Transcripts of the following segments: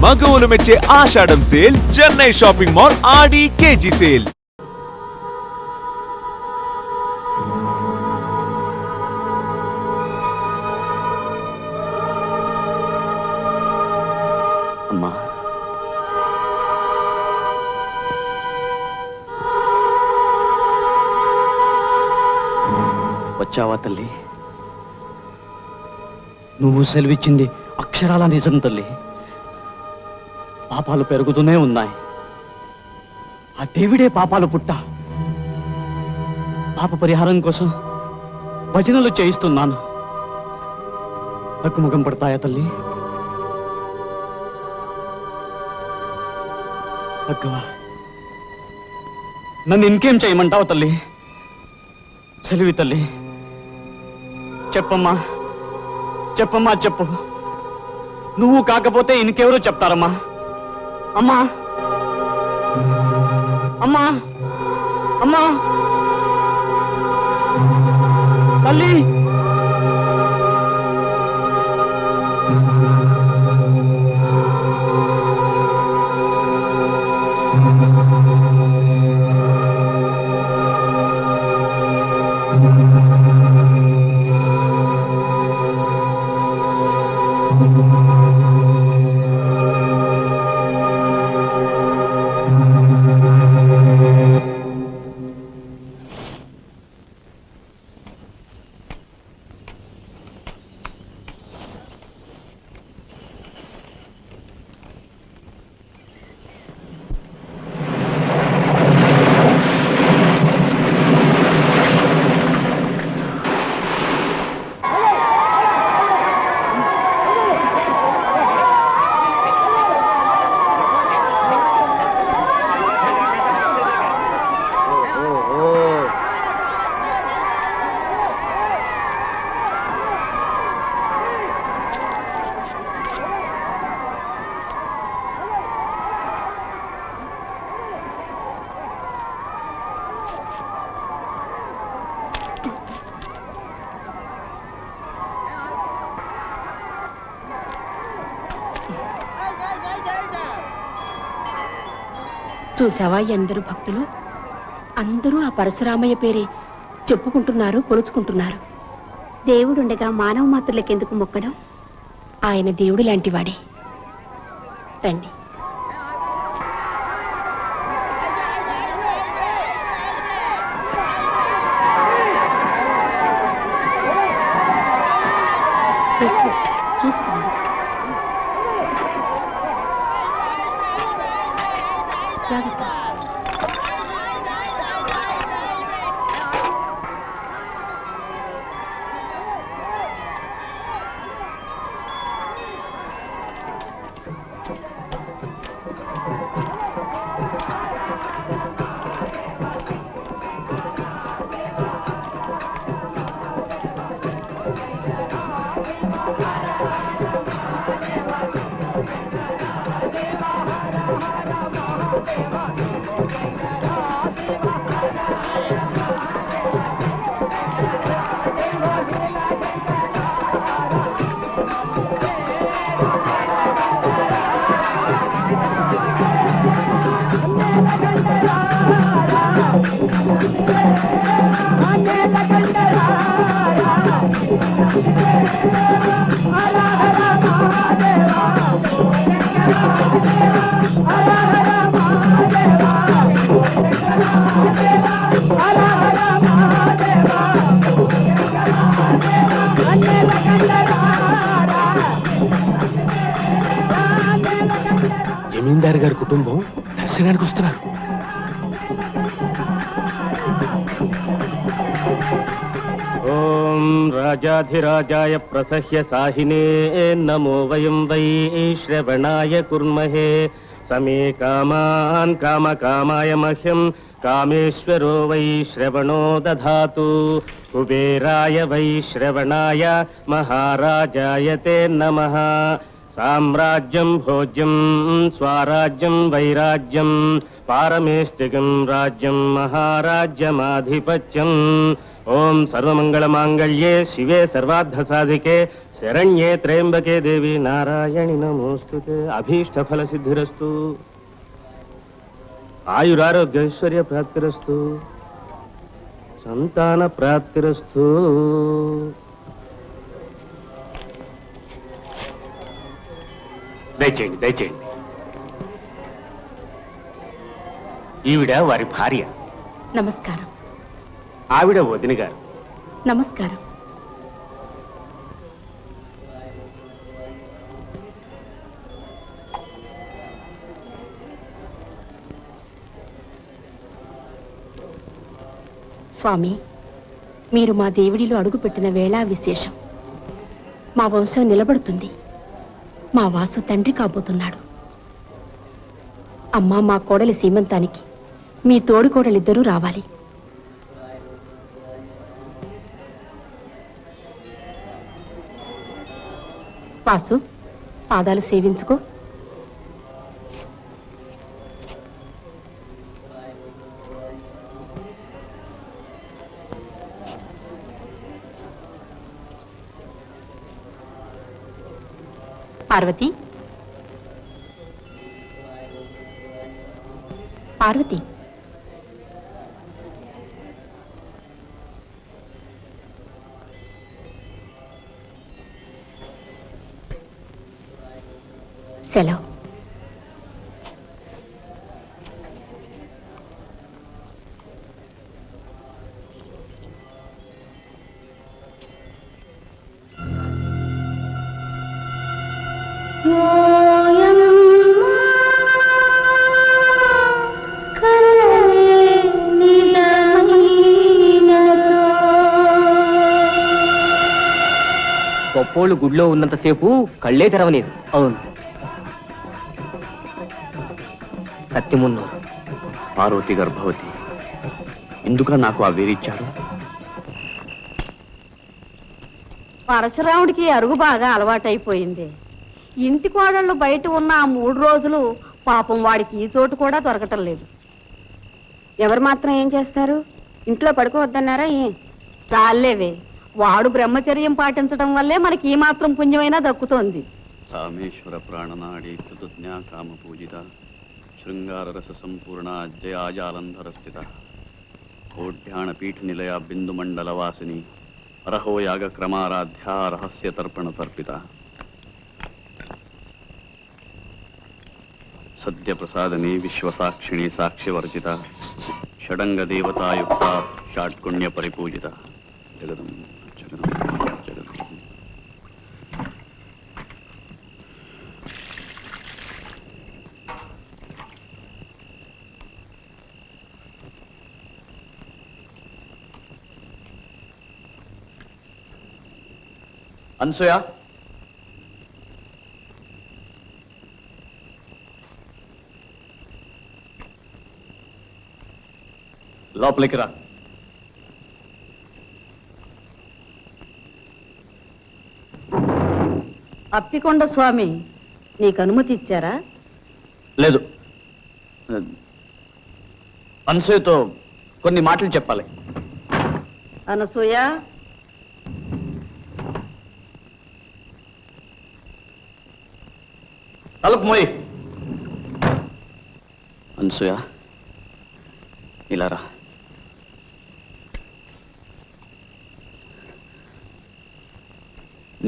మగవులు మెచ్చే ఆషాఢం sale Chennai shopping mall ఆడి KG sale. అమ్మా, వచ్చావా తల్లి? నువ్వు సెలవిచ్చింది అక్షరాల నిజం తల్లి. పాపాలు పెరుగుతూనే ఉన్నాయి. ఆ డేవిడే పాపాలు పుట్ట. పాప పరిహారం కోసం భజనలు చేయిస్తున్నాను. తగ్గుముఖం పడతాయా తల్లి? తగ్గవా? నన్ను ఇంకేం చేయమంటావు తల్లి? సెలవి తల్లి. చెప్పమ్మా, చెప్పమ్మా, చెప్పు. నువ్వు కాకపోతే ఇంకెవరో చెప్తారమ్మా. అమ్మా, అమ్మా, అమ్మా, తల్లి. చూసావా ఎందరు భక్తులు అందరూ ఆ పరశురామయ్య పేరే చెప్పుకుంటున్నారు, కొలుచుకుంటున్నారు. దేవుడుండగా మానవ మాత్రులకెందుకు మొక్కడం? ఆయన దేవుడు లాంటివాడే. రండి. చూసుకోండి. జాగ్రత్త. జమీందారు గారి కుటుంబం దర్శనానికి వస్తున్నారు. ఓం రాజాధిరాజాయ ప్రసహ్య సాహినే నమో వయం వై శ్రవణాయ కుర్మహే సమే కామాన్ కామకామాయ మహ్యం కామేశ్వరో వై శ్రవణో దధాతు కుబేరాయ వై శ్రవణాయ మహారాజాయ తే నమః. సామ్రాజ్యం భోజ్యం స్వరాజ్యం వైరాజ్యం పారమేష్టికం రాజ్యం మహారాజ్యమాధిపత్యం ఓం సర్వమంగళమాంగళ్యే శివే సర్వార్థసాధికే శరణ్యే త్రయంబకే దేవి నారాయణి నమోస్తుతే. అభీష్టఫల సిద్ధిరస్తు. ఆయురారోగ్యైశ్వర్య ప్రాప్తిరస్తు. సంతాన ప్రాప్తిరస్తు. దయచేయండి దయచేయండి. ఈవిడ వారి భార్య. నమస్కారం. ఆవిడ వదిన గారు. నమస్కారం. స్వామి, మీరు మా దేవుడిలో అడుగుపెట్టిన వేళ విశేషం. మా వంశం నిలబడుతుంది. మా వాసు తండ్రి కాబోతున్నాడు. అమ్మా, మా కోడలి సీమంతానికి మీ తోడి కోడలిద్దరూ రావాలి. వాసు, పాదాలు సేవించుకో. పార్వతి, పార్వతి, సెలవు. గొప్పోళ్ళు గుడిలో ఉన్నంతసేపు కళ్ళే తెరవలేదు. అవును, సత్యమున్న పార్వతి గర్భవతి. ఎందుక నాకు ఆ వేరిచ్చారు? పరశురాముడికి అరుగు బాగా అలవాటైపోయింది. ఇంటి కోడళ్ళు బయట ఉన్న ఆ 3 రోజులు పాపం వాడికి ఈ చోటు కూడా దొరకటం లేదు. ఎవరు మాత్రం ఏం చేస్తారు? ఇంట్లో పడుకోవద్దన్నారా? చాలేవే, వాడు బ్రహ్మచర్యం పాటించడం వల్లే మనకి ఈ మాత్రం పుణ్యమైనా దక్కుతోంది. రామేశ్వర ప్రాణనాడి చతుజ్ఞా కామ పూజిత శృంగార రస సంపూర్ణ జయాజాలంధర స్థిత ఓఢ్యాణ పీఠ నిలయ బిందు మండల వాసిని అరహో యాగ క్రమారాధ్య రహస్య తర్పణ తర్పిత సద్య ప్రసాదనే విశ్వసాక్షిణి సాక్ష్యవర్జిత షడంగ దేవతాయుక్త షాట్కుణ్య పరిపూజిత జగదం జగదం జగదం. అనసూయ, లోపలికి రా. అప్పికొండ స్వామి నీకు అనుమతి ఇచ్చారా? లేదు, అనసూయతో కొన్ని మాటలు చెప్పాలి. అనసూయ, తలుపు మోయి. అనసూయ, ఇలా రా.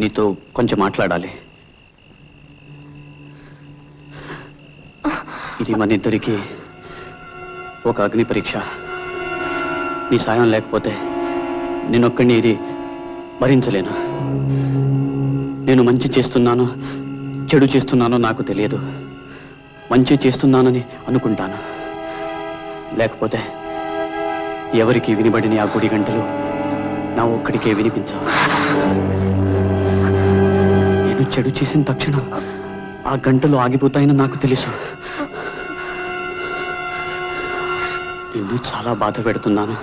నీతో కొంచెం మాట్లాడాలి. ఇది మన ఇద్దరికి ఒక అగ్ని పరీక్ష. నీ సాయం లేకపోతే నేనొక్కడిని ఇది భరించలేను. నేను మంచి చేస్తున్నాను చెడు చేస్తున్నానో నాకు తెలియదు. మంచి చేస్తున్నానని అనుకుంటాను, లేకపోతే ఎవరికి వినబడిన ఆ గుడి గంటలు నా ఒక్కడికే వినిపించవు. నేను చెడు చేసిన తక్షణం ఆ గంటలు ఆగిపోతాయని నాకు తెలుసు. నిన్ను చాలా బాధ పెడుతున్నాను.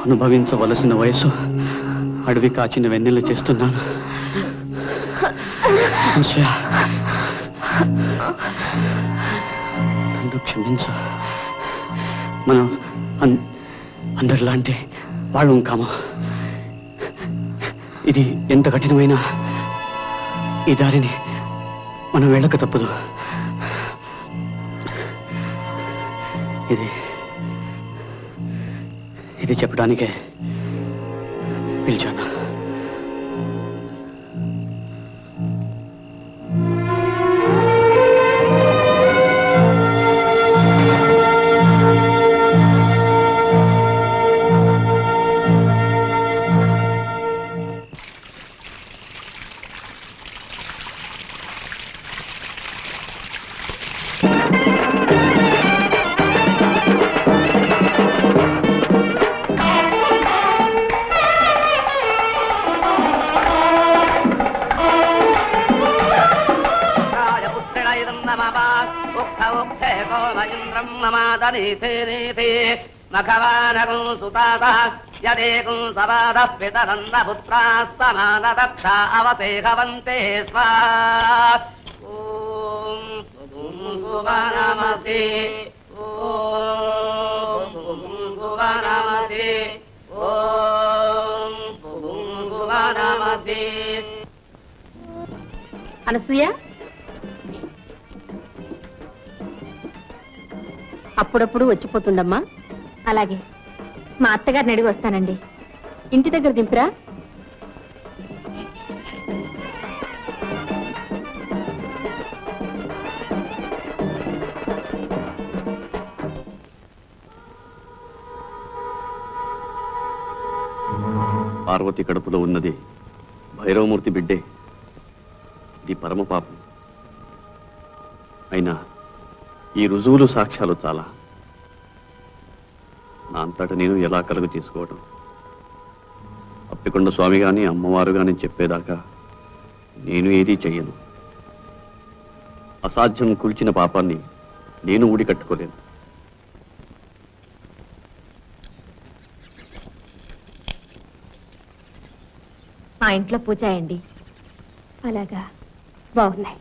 అనుభవించవలసిన వయసు అడవి కాచిన వెన్నెల చేస్తున్నాను. నన్ను క్షమించు. మనం అందరిలాంటి వాళ్ళు కామా. ఇది ఎంత కఠినమైన ఈ దారిని మనం వెళ్ళక తప్పదు. ఇది చెప్పడానికే పిలిచాను. యదేకం సవాద పితరన్న పుత్రాస్తమాన దక్ష అవసేహవంతే స్వాహ. ఓం సువనమసి ఓం సువనమసి ఓం సువనమసి. అనసూయ, అప్పుడప్పుడు వచ్చిపోతుండమ్మా. అలాగే, మా అత్తగారిని అడిగి వస్తానండి. ఇంటి దగ్గర దింపురా. పార్వతి కడుపులో ఉన్నది భైరవమూర్తి బిడ్డే. ఇది పరమ పాపం. అయినా ఈ రుజువులు సాక్ష్యాలు చాలా. నా అంతటా నేను ఎలా కలుగు చేసుకోవటం? అప్పికొండ స్వామి గాని అమ్మవారు గాని చెప్పేదాకా నేను ఏదీ చెయ్యను. అసాధ్యం కూల్చిన పాపాన్ని నేను ఊడి కట్టుకోలేను. మా ఇంట్లో పూజ అయ్యండి. అలాగా, బాగున్నాయి.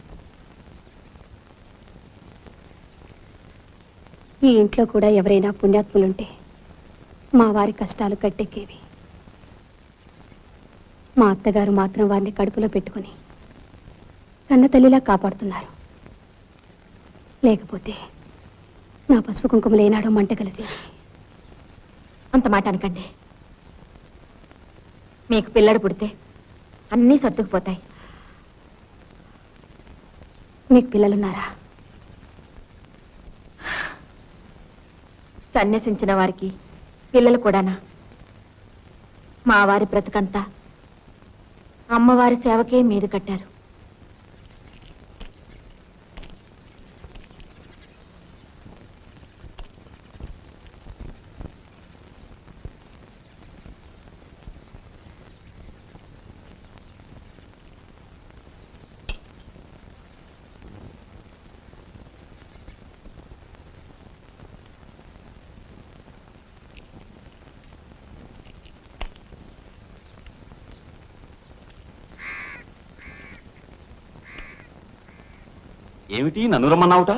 ఈ ఇంట్లో కూడా ఎవరైనా పుణ్యాత్ములుంటే మా వారి కష్టాలు కట్టెక్కేవి. మా అత్తగారు మాత్రం వారిని కడుపులో పెట్టుకుని కన్న తల్లిలా కాపాడుతున్నారు. లేకపోతే నా పసుపు కుంకుమలు ఏనాడో మంట కలిసేది. అంత మాట అనకండి. మీకు పిల్లడు పుడితే అన్నీ సర్దుకుపోతాయి. మీకు పిల్లలున్నారా? సన్యసించిన వారికి పిల్లలు కూడానా? మా వారి బ్రతుకంతా అమ్మవారి సేవకే మీద కట్టారు. ఏమిటి నన్ను రమ్మన్నావుట?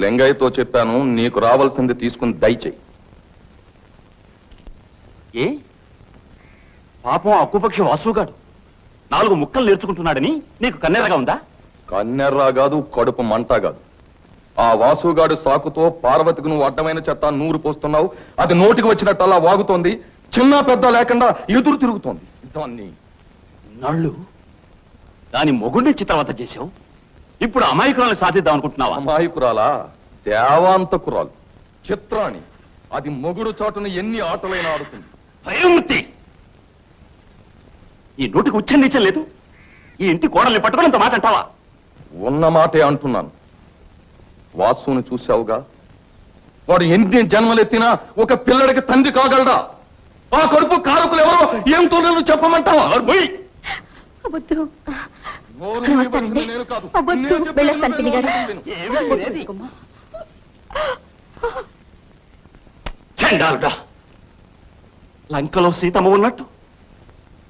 లింగయ్యతో చెప్పాను, నీకు రావాల్సింది తీసుకుని దయచేయి. ఏ పాపం అక్కుపక్షి వాసుగాడు 4 ముక్కలు నేర్చుకుంటున్నాడని నీకు కన్నెరగా ఉందా? కన్నెర్రా కాదు, కడుపు మంట కాదు. ఆ వాసుగాడు సాకుతో పార్వతికి నువ్వు అడ్డమైన చెత్త నూరు పోస్తున్నావు. అది నోటికి వచ్చినట్టు అలా వాగుతోంది. చిన్న పెద్ద లేకుండా ఎదురు తిరుగుతోంది. దాన్ని నళ్ళు దాని మొగుడిని చిత్రవత చేశావు. ఇప్పుడు అమాయకురాలను సాధిద్దాం అనుకుంటున్నావా? అమాయకురాలా? దేవాంతకురాలు, చిత్రాణి. అది మొగుడు చాటున ఎన్ని ఆటలైనా ఆడుతుంది. భయమూర్తి, ఈ నోటికి ఉచ్చరించం లేదు. ఈ ఇంటి కోడల్ని పట్టుకుని అంత మాట అంటావా? ఉన్న మాటే అంటున్నాను. వాసుని చూశావుగా, వాడు ఎన్ని జన్మలెత్తినా ఒక పిల్లడికి తండ్రి కాగలడా? ఆ కడుపు కారకులు ఎవరో ఏమిటో నేను చెప్పమంటావా? నేను కాదు. చండాలుడా, లంకలో సీతమ్మ ఉన్నట్టు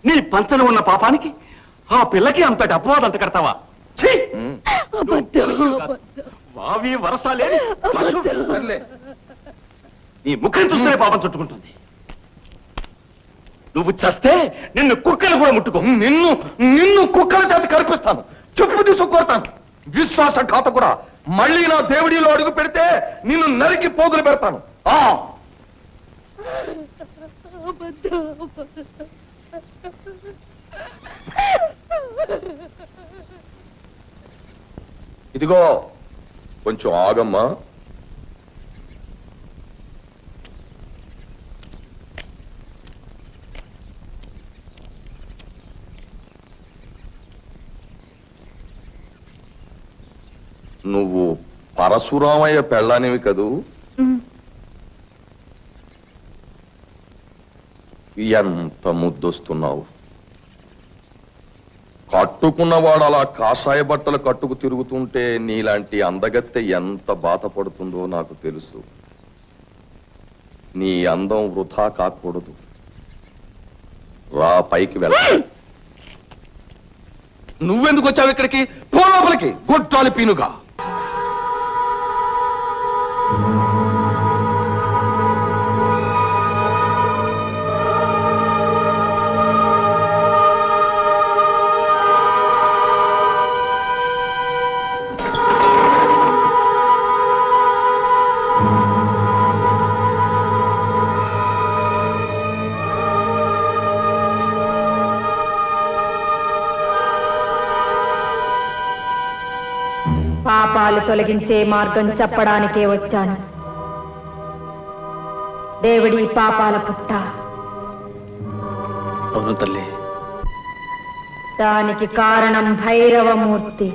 నీ పంచన ఉన్న పాపానికి ఆ పిల్లకి అంతటి అపవాదం అంత కడతావా? సర్లే. నీ ముఖం చూస్తేనే పాపం చుట్టుకుంటుంది. నువ్వు చస్తే నిన్ను కుక్కలు కూడా ముట్టుకో. నిన్ను కుక్కల చేత కనిపిస్తాను, చెప్పు తీసుకొడతాను. విశ్వాసఘాతకుడా, మళ్ళీ నా దేవుడిలో అడుగు పెడితే నిన్ను నరికి పోగులు పెడతాను. ఇదిగో కొంచెం ఆగమ్మా. నువ్వు పరశురామయ్య పెళ్ళానివి కదూ? ఎంత ముద్దొస్తున్నావు. కట్టుకున్నవాడు అలా కాషాయ బట్టలు కట్టుకు తిరుగుతుంటే నీలాంటి అందగత్తె ఎంత బాధపడుతుందో నాకు తెలుసు. నీ అందం వృధా కాకూడదు. రా, పైకి వెళ్ళ. నువ్వెందుకు వచ్చావు ఇక్కడికి? పో లోపలికి, గొట్టాలి పీనుగా. పాపాలు తొలగించే మార్గం చెప్పడానికే వచ్చాను. దేవుడి పాపాల పుట్ట. అవును తల్లి. దానికి కారణం భైరవమూర్తి.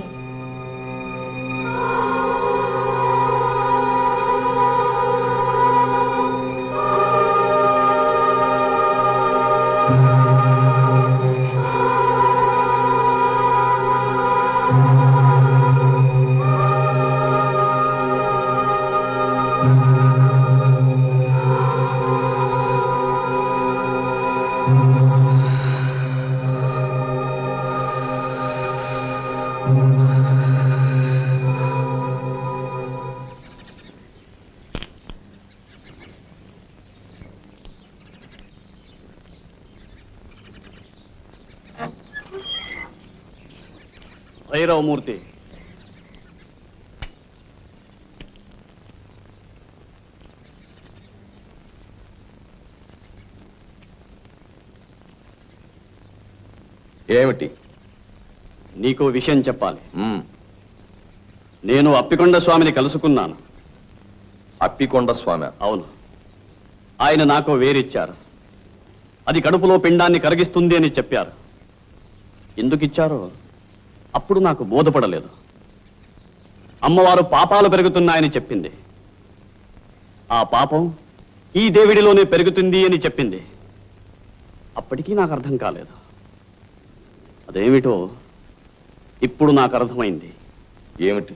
భైరవమూర్తి, ఏమిటి? నీకో విషయం చెప్పాలి. నేను అప్పికొండ స్వామిని కలుసుకున్నాను. అప్పికొండ స్వామి? అవును. ఆయన నాకు వేరిచ్చారు. అది కడుపులో పిండాన్ని కరిగిస్తుంది అని చెప్పారు. ఎందుకు ఇచ్చారో అప్పుడు నాకు బోధపడలేదు. అమ్మవారు పాపాలు పెరుగుతున్నాయని చెప్పింది. ఆ పాపం ఈ దేవుడిలోనే పెరుగుతుంది అని చెప్పింది. అప్పటికీ నాకు అర్థం కాలేదు. అదేమిటో ఇప్పుడు నాకు అర్థమైంది. ఏమిటి?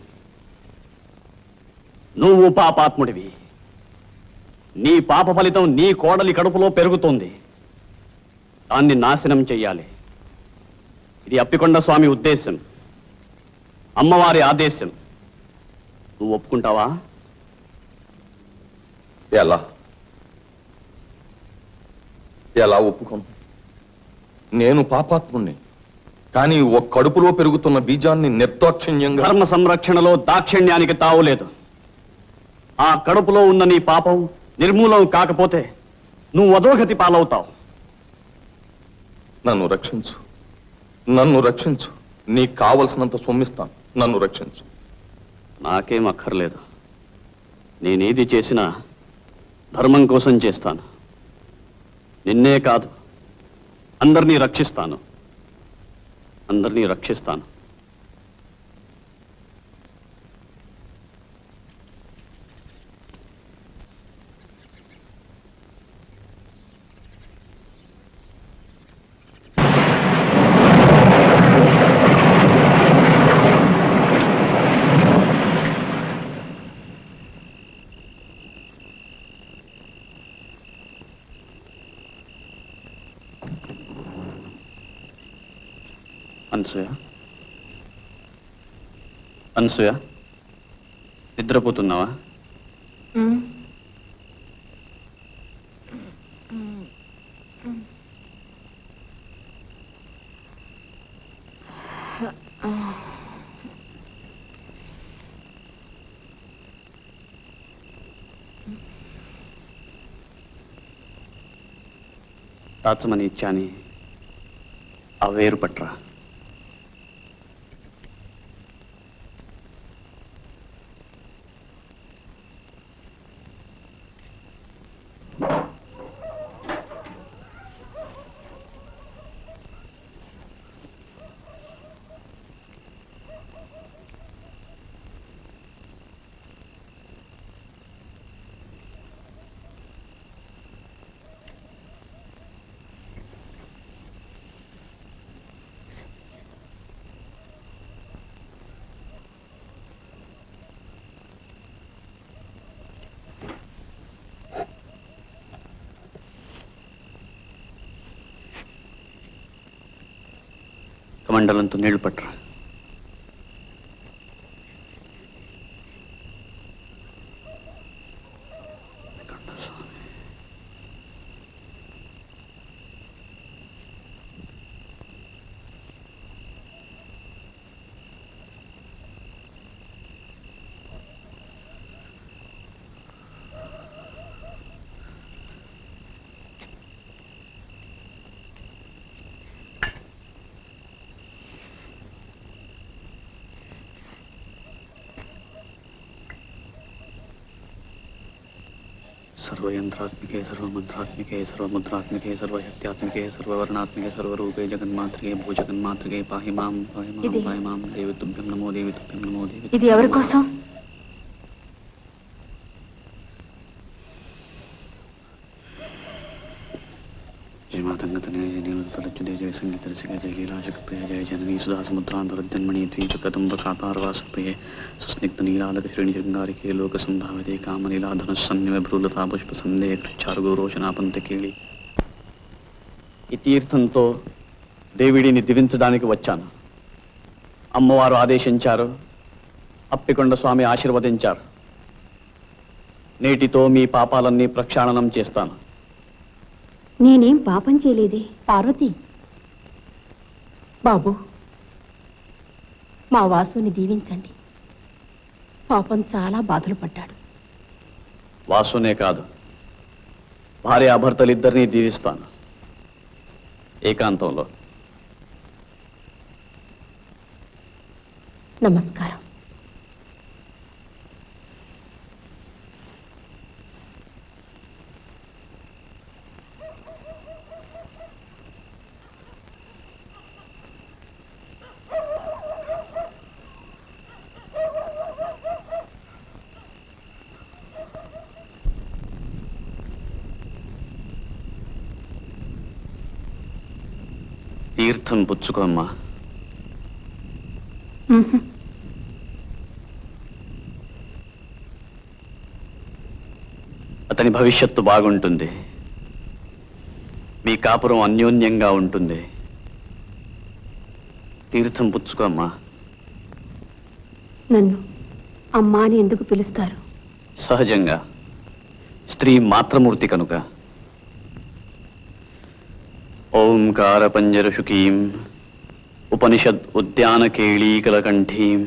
నువ్వు పాపాత్ముడివి. నీ పాప ఫలితం నీ కోడలి కడుపులో పెరుగుతోంది. దాన్ని నాశనం చెయ్యాలి. ఇది అప్పికొండ స్వామి ఉద్దేశం, అమ్మవారి ఆదేశం. నువ్వు ఒప్పుకుంటావా? ఎలా ఎలా ఒప్పుకోను? నేను పాపాత్ముణ్ణి, కానీ ఒక కడుపులో పెరుగుతున్న బీజాన్ని నిర్దాక్షిణ్యంగా... ధర్మ సంరక్షణలో దాక్షిణ్యానికి తావులేదు. ఆ కడుపులో ఉన్న నీ పాపం నిర్మూలం కాకపోతే నువ్వు అధోగతి పాలవుతావు. నన్ను రక్షించు, నన్ను రక్షించు. నీకు కావలసినంత సొమ్మిస్తాను, నన్ను రక్షించు. నాకేం అక్కర్లేదు. నేనేది చేసినా ధర్మం కోసం చేస్తాను. నిన్నే కాదు, అందరినీ రక్షిస్తాను. అందరినీ రక్షిస్తాను. అనసూయ, అనసూయ, నిద్రపోతున్నావా? దాచమని ఇచ్చాని ఆ వేరు పట్రా. కమండలంతో నీళ్లు పట్టరా. सर्वयंत्रात्मिके सर्वमंत्रात्मिके सर्वमुद्रात्मिके सर्वशक्त्यात्मिके सर्ववर्णात्मिके सर्वरूपे जगन्मात्रिके भूजगन्मात्रिके पाहि मां देवी तुभ्यं नमो देवी तुभ्यं नमो देवी. ఇది ఎవరి కోసం? जय मातंगतनय जय नीलतलच्युते जय संगीत रसिके जय लीलाशक्तिप्रिय जय जननी सुधा समुद्रान्तरजन्मणि द्वीपकदम्बकातारवासप्रिये सुस्निग्ध नीलादकश्रेणिशृङ्गारिके लोकसंभाविते कामलीलाधनुस्सन्निभ्रूलता पुष्पसन्धे क्षारुगोरोचनापंतकेళి. ఈ తీర్థంతో దేవిడిని దివించడానికి వచ్చాను. అమ్మవారు ఆదేశించారు, అప్పికొండ స్వామి ఆశీర్వదించారు. నేటితో మీ పాపాలన్నీ ప్రక్షాళనం చేస్తాను. నేనేం పాపం చేయలేదే. పార్వతి, బాబు, మా వాసుని దీవించండి. పాపం చాలా బాధలు పడ్డాడు. వాసునే కాదు, భార్యాభర్తలిద్దరినీ దీవిస్తాను ఏకాంతంలో. నమస్కారం. తీర్థం పుచ్చుకోమ్మా. అతని భవిష్యత్తు బాగుంటుంది. మీ కాపురం అన్యోన్యంగా ఉంటుంది. తీర్థం పుచ్చుకోమ్మా. నన్ను అమ్మా అని ఎందుకు పిలుస్తారు? సహజంగా, స్త్రీ మాతృమూర్తి కనుక. ఓంకార పంజరశుకీం ఉపనిషద్ ఉద్యాన కేళీకలకంఠీం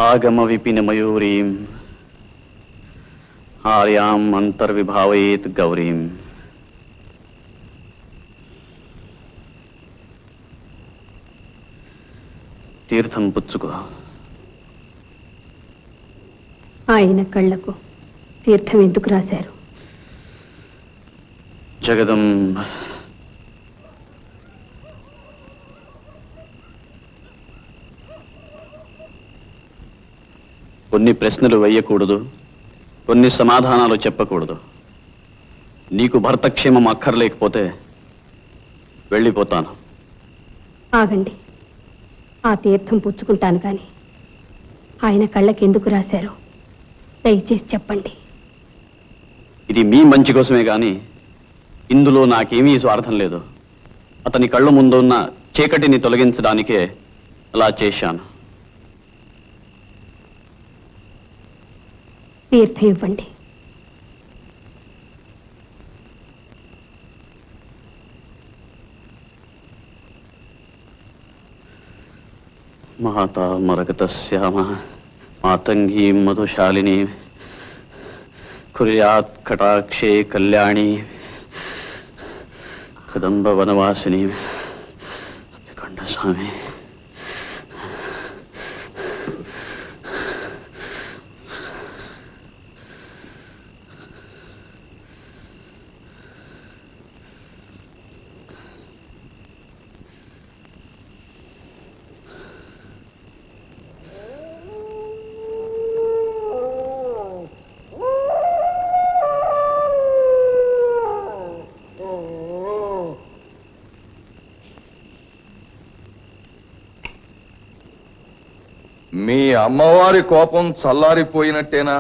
ఆగమ విపిన మయూరీం ఆర్యాం అంతర్విభావయేత్ గౌరీం. తీర్థం పుచ్చుకో. ఆయన కళ్ళకు తీర్థం ఎందుకు రాశారు? జగదం కొన్ని ప్రశ్నలు వేయకూడదు, కొన్ని సమాధానాలు చెప్పకూడదు. నీకు భర్తక్షేమం అక్కర్లేకపోతే వెళ్ళిపోతాను. ఆగండి, ఆ తీర్థం పుచ్చుకుంటాను కానీ ఆయన కళ్ళకి ఎందుకు రాశారో దయచేసి చెప్పండి. ఇది మీ మంచి కోసమే గాని ఇందులో నాకేమీ స్వార్థం లేదు. అతని కళ్ళ ముందున్న చీకటిని తొలగించడానికే అలా చేశాను. తీర్థం ఇవ్వండి. మాతా మరగతశ్యామ మాతంగీ మధుశాలిని కుర్యాత్ కటాక్షే కళ్యాణి కదంబ వనవాసిని కొండ స్వామి. మీ అమ్మవారి కోపం చల్లారిపోయినట్టేనా?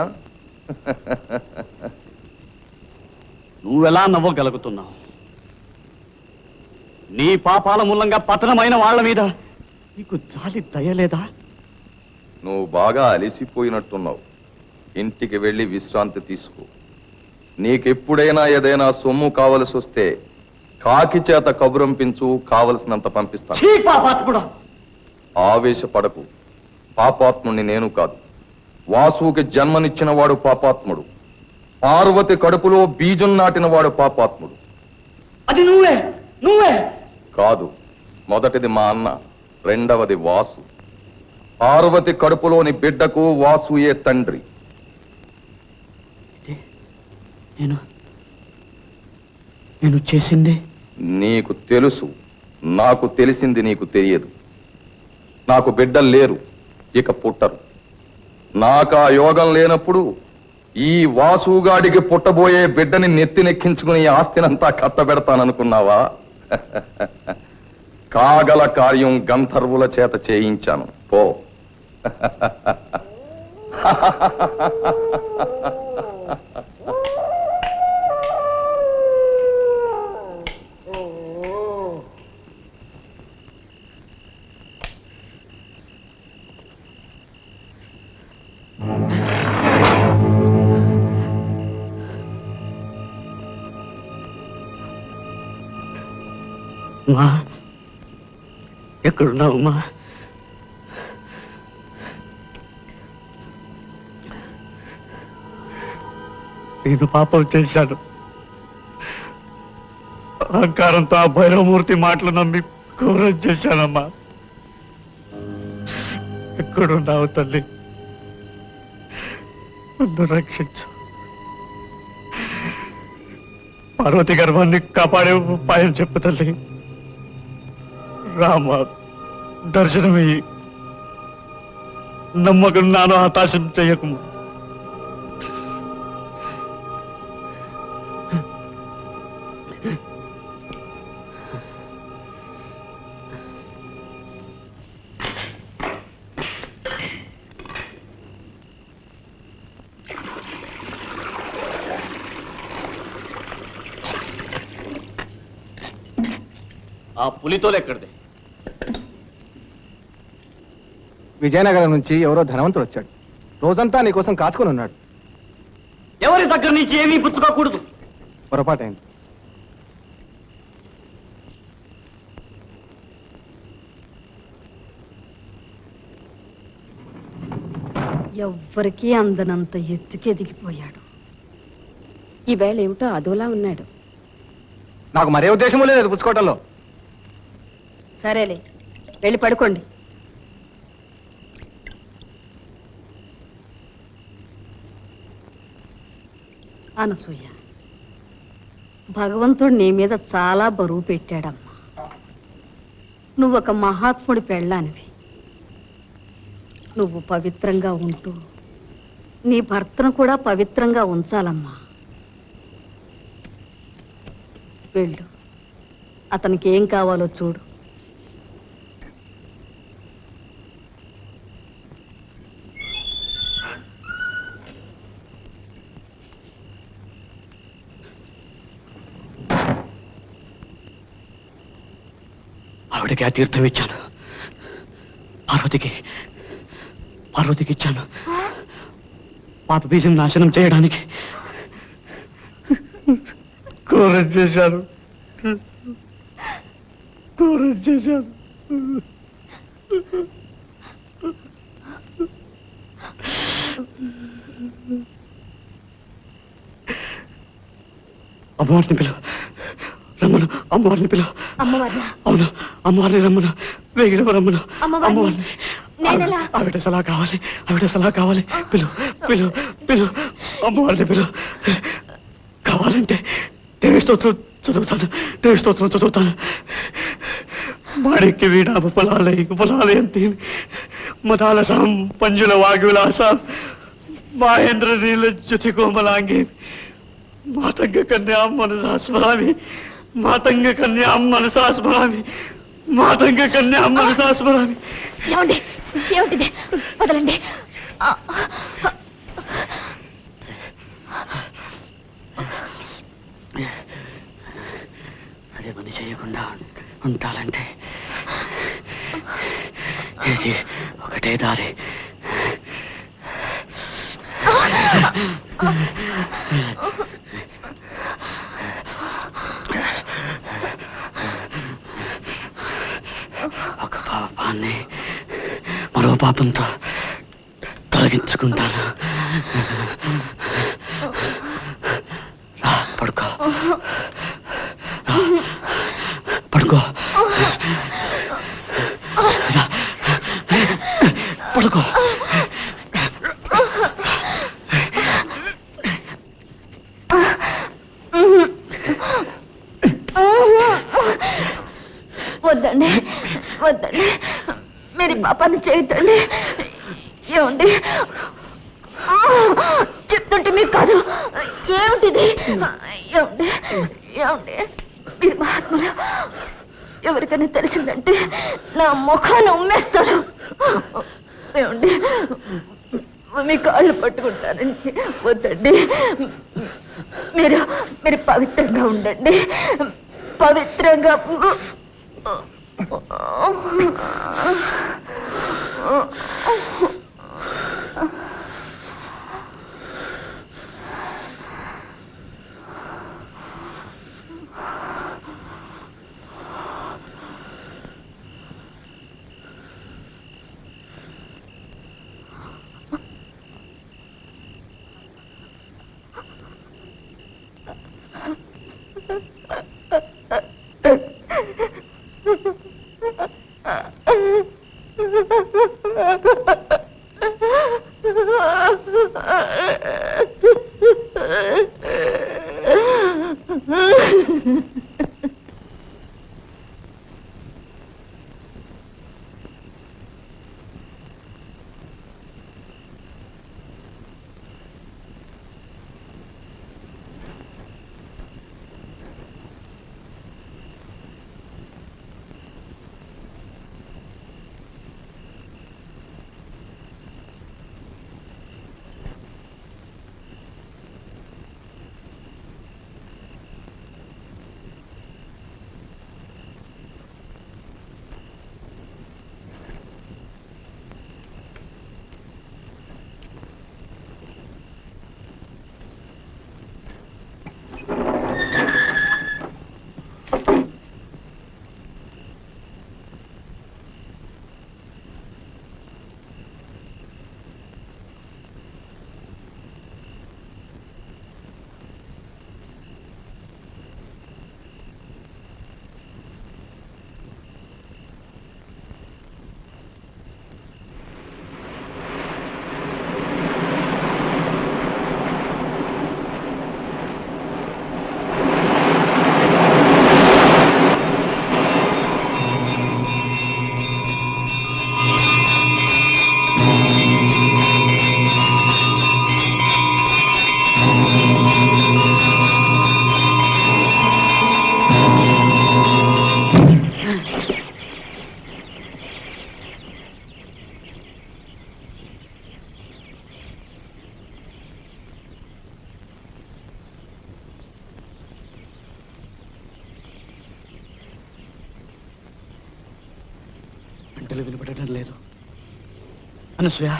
నువ్వెలా నవ్వగలుగుతున్నావు? నీ పాపాల మూలంగా పతనమైన వాళ్ళ మీద నీకు జాలి దయలేదా? నువ్వు బాగా అలిసిపోయినట్టున్నావు. ఇంటికి వెళ్ళి విశ్రాంతి తీసుకో. నీకెప్పుడైనా ఏదైనా సొమ్ము కావలసి వస్తే కాకి చేత కబురంపించు, కావలసినంత పంపిస్తాను. ఛీ పాపాత్ముడా! ఆవేశపడకు. పాపాత్ముడిని నేను కాదు, వాసుకి జన్మనిచ్చిన వాడు పాపాత్ముడు. పార్వతి కడుపులో బీజం నాటిన వాడు పాపాత్ముడు. అది నువ్వే నువ్వే కాదు, మొదటిది మా అన్న, రెండవది వాసు. పార్వతి కడుపులోని బిడ్డకు వాసుయే తండ్రి. నేను చేసింది నీకు తెలుసు, నాకు తెలిసింది నీకు తెలియదు. నాకు బిడ్డలు లేరు, ఇక పుట్టరు. నాకు ఆ యోగం లేనప్పుడు ఈ వాసుగాడికి పుట్టబోయే బిడ్డని నెత్తినెక్కించుకుని ఈ ఆస్తినంతా కట్టబెడతాననుకున్నావా? కాగల కార్యం గంధర్వుల చేత చేయించాను. పో. మా ఎక్కడున్నావు మా? నేను పాపం చేశాను. అహంకారంతో ఆ భైరవమూర్తి మాటలు నమ్మి ఘోరం చేశానమ్మా. ఎక్కడున్నావు తల్లి? నన్ను రక్షించు. పార్వతి గర్భాన్ని కాపాడే ఉపాయం చెప్పు తల్లి. రామ, దర్శనమయ్యి నమ్మకం నాను హతాశం చెయ్యకు. ఆ పులితోలు ఎక్కడిది? విజయనగరం నుంచి ఎవరో ధనవంతుడు వచ్చాడు. రోజంతా నీకోసం కాచుకొని ఉన్నాడు. ఎవరి దగ్గర నుంచి ఏమీ పుచ్చుకోకూడదు. పొరపాటైంది. ఎవ్వరికీ అందనంత ఎత్తుకెదిగిపోయాడు. ఈవేళ ఏమిటో అదోలా ఉన్నాడు. నాకు మరే ఉద్దేశము లేదు పుచ్చుకోవటంలో. సరేలే, వెళ్ళి పడుకోండి. అనసూయ, భగవంతుడు నీ మీద చాలా బరువు పెట్టాడమ్మా. నువ్వొక మహాత్ముడి పెళ్ళానివి. నువ్వు పవిత్రంగా ఉంటూ నీ భర్తను కూడా పవిత్రంగా ఉంచాలమ్మా. వెళ్ళు, అతనికి ఏం కావాలో చూడు. ఆవిడకి ఆ తీర్థం ఇచ్చాను. పార్వతికి ఇచ్చాను. పాప బీజం నాశనం చేయడానికి. ఘోరం చేశాను. అమ్మవారిని పిలువు. రమ్మను, అమ్మవారిని పిలు. అమ్మవారినా? అవును, అమ్మవారిని రమ్మను, వేగిన రమ్మను. అమ్మవారిని? నేనెలా? ఆవిడ సలహా కావాలి, ఆవిడ సలహా కావాలి. పిలు పిలు పిలు, అమ్మవారిని పిలు. కావాలంటే దేవి స్తోత్రం చదువుతాను. మాణిక్య వీణ ఉపలాలయంతి మదాలసాం పంజుల వాగ్విలాసాం మహేంద్ర నీల జ్యుతి కోమలాంగి మాతంగ కన్యాం మనసా స్మరామి, మాతంగ కన్యాం మనసా స్మరామి, మాతంగ కన్యాం మనసా స్మరామి. ఏమిటిది? వదలండి. అదే పని చేయకుండా ఉంటాలంటే ఇది ఒకటే దారి. ఒక పాపాన్ని మరో పాపంతో తొలగించుకుంటాను. రా, పడుకో పడుకో పడుకో. వద్దండి, వద్దండి, మీరు పాపాన్ని చేయొద్దండి. ఏమండి చెప్తుంటే మీకు కాదు. ఏమిటిది? ఏమండి ఏమండి, మీరు మహాత్ములు. ఎవరికైనా తెలిసిందంటే నా ముఖాన్ని ఉమ్మేస్తారు. ఏమండి, మీ కాళ్ళు పట్టుకుంటానండి. వద్దండి, మీరు మీరు పవిత్రంగా ఉండండి, పవిత్రంగా. గంటలు వినపడటం లేదు. అనసూయ,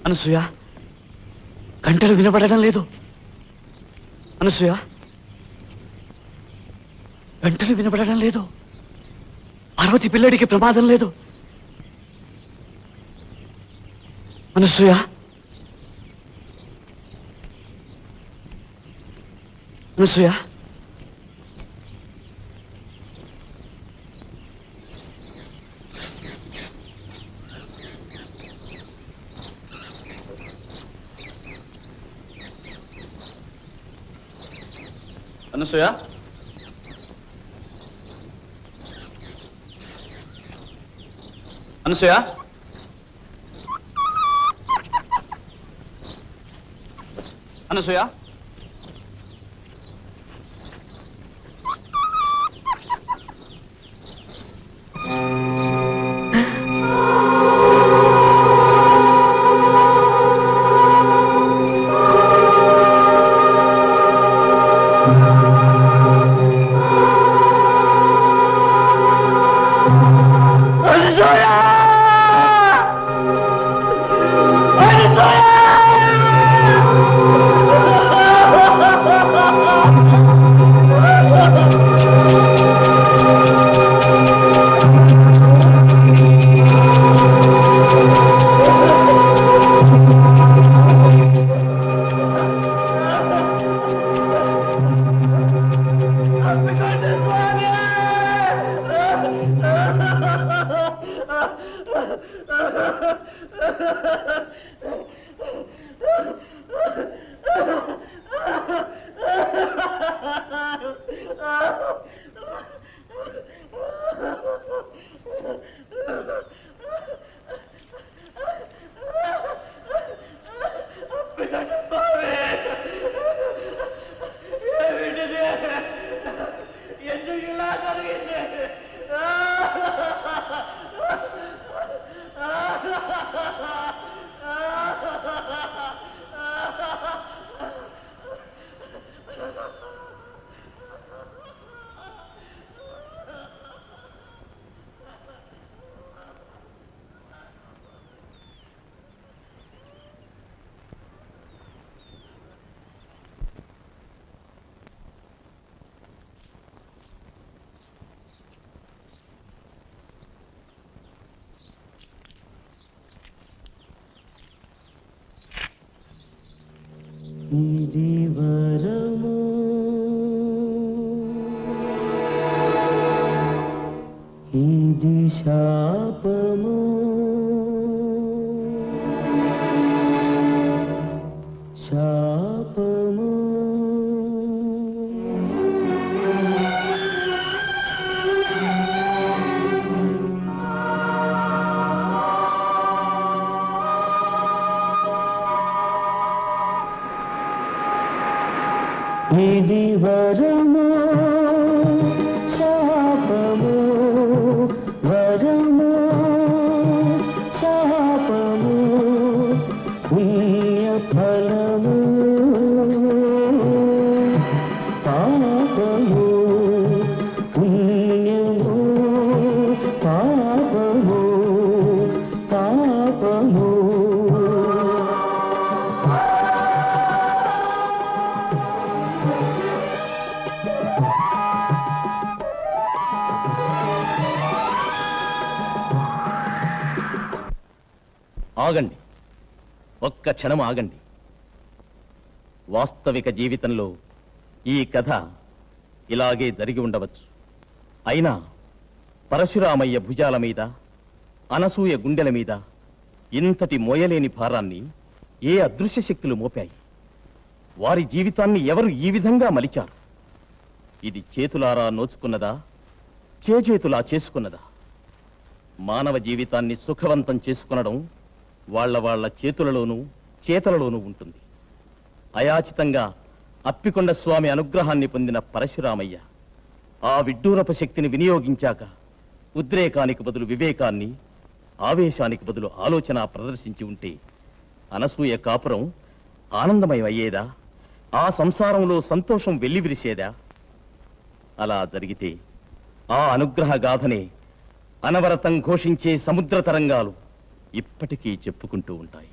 అనసూయ, గంటలు వినపడటం లేదు. అనసూయ, గంటలు వినపడటం లేదు. పార్వతి పిల్లడికి ప్రమాదం లేదు. అనసూయ, అనసూయ అనసూయ అనసూయ అనసూయ ఇది వరము ఇది శాపము శాపము ఇది వరము శాపము వరము శాపము పుణ్య ఫలము పాపము పుణ్యము పాపము పాపము ఆగండి, ఒక్క క్షణం ఆగండి. వాస్తవిక జీవితంలో ఈ కథ ఇలాగే జరిగి ఉండవచ్చు. అయినా పరశురామయ్య భుజాల మీద, అనసూయ గుండెల మీద ఇంతటి మోయలేని భారాన్ని ఏ అదృశ్య శక్తులు మోపాయి? వారి జీవితాన్ని ఎవరు ఈ విధంగా మలిచారు? ఇది చేతులారా నోచుకున్నదా, చేతులా చేసుకున్నదా? మానవ జీవితాన్ని సుఖవంతం చేసుకునడం వాళ్ళ చేతులలోనూ చేతలలోనూ ఉంటుంది. అయాచితంగా అప్పికొండ స్వామి అనుగ్రహాన్ని పొందిన పరశురామయ్య ఆ విడ్డూరపు శక్తిని వినియోగించాక ఉద్రేకానికి బదులు వివేకాన్ని, ఆవేశానికి బదులు ఆలోచన ప్రదర్శించి ఉంటే అనసూయ కాపురం ఆనందమయం అయ్యేదా? ఆ సంసారంలో సంతోషం వెల్లివిరిసేదా? అలా జరిగితే ఆ అనుగ్రహ గాథనే అనవరతం ఘోషించే సముద్ర తరంగాలు ఇప్పటికీ చెప్పుకుంటూ ఉంటాయి.